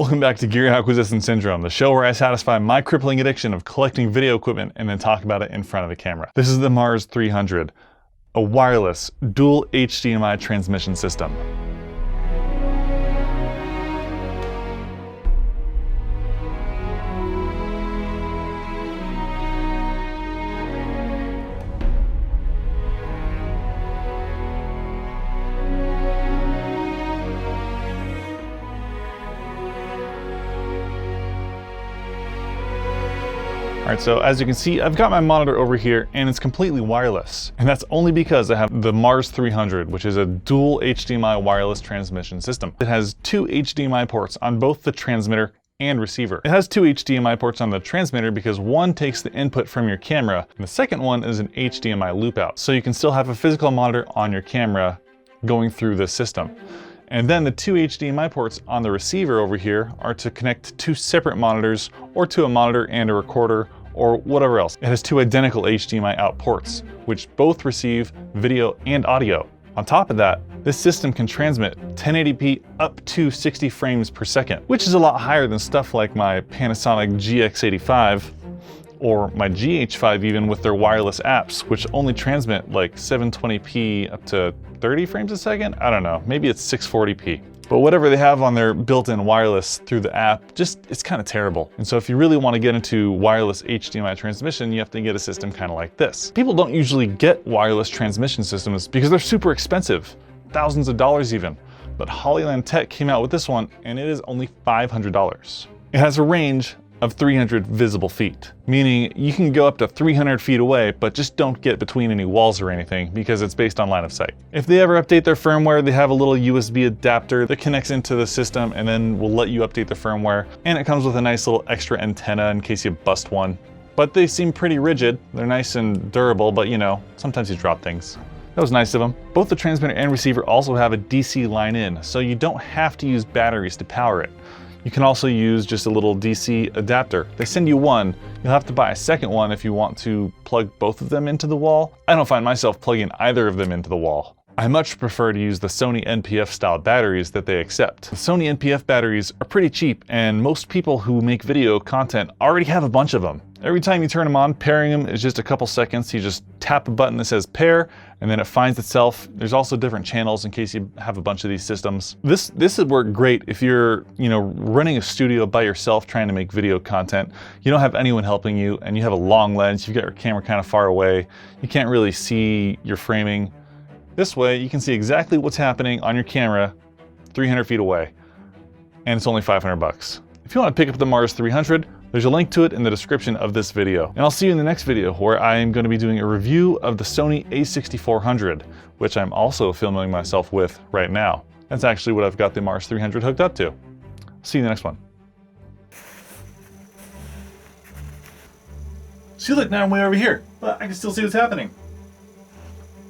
Welcome back to Gear Acquisition Syndrome, the show where I satisfy my crippling addiction of collecting video equipment and then talk about it in front of the camera. This is the Mars 300, a wireless dual HDMI transmission system. Alright, so as you can see, I've got my monitor over here and it's completely wireless. And that's only because I have the Mars 300, which is a dual HDMI wireless transmission system. It has two HDMI ports on both the transmitter and receiver. It has two HDMI ports on the transmitter because one takes the input from your camera, and the second one is an HDMI loop out. So you can still have a physical monitor on your camera going through this system. And then the two HDMI ports on the receiver over here are to connect to two separate monitors or to a monitor and a recorder or whatever else. It has two identical HDMI out ports, which both receive video and audio. On top of that, this system can transmit 1080p up to 60 frames per second, which is a lot higher than stuff like my Panasonic GX85 or my GH5 even with their wireless apps, which only transmit like 720p up to 30 frames a second? I don't know, maybe it's 640p. But whatever they have on their built-in wireless through the app, it's kind of terrible. And so if you really want to get into wireless HDMI transmission, you have to get a system kind of like this. People don't usually get wireless transmission systems because they're super expensive, thousands of dollars even. But Hollyland Tech came out with this one and it is only $500. It has a range of 300 visible feet, meaning you can go up to 300 feet away, but just don't get between any walls or anything because it's based on line of sight. If they ever update their firmware, they have a little USB adapter that connects into the system and then will let you update the firmware. And it comes with a nice little extra antenna in case you bust one. But they seem pretty rigid. They're nice and durable, but you know, sometimes you drop things. That was nice of them. Both the transmitter and receiver also have a DC line in, so you don't have to use batteries to power it. You can also use just a little DC adapter. They send you one. You'll have to buy a second one if you want to plug both of them into the wall. I don't find myself plugging either of them into the wall. I much prefer to use the Sony NPF style batteries that they accept. The Sony NPF batteries are pretty cheap and most people who make video content already have a bunch of them. Every time you turn them on, pairing them is just a couple seconds. You just tap a button that says pair and then it finds itself. There's also different channels in case you have a bunch of these systems. This would work great if you're, running a studio by yourself trying to make video content. You don't have anyone helping you and you have a long lens. You've got your camera kind of far away. You can't really see your framing. This way you can see exactly what's happening on your camera 300 feet away. And it's only 500 bucks. If you want to pick up the Mars 300, there's a link to it in the description of this video. And I'll see you in the next video where I am going to be doing a review of the Sony a6400, which I'm also filming myself with right now. That's actually what I've got the Mars 300 hooked up to. See you in the next one. See, look, now I'm way over here, but I can still see what's happening.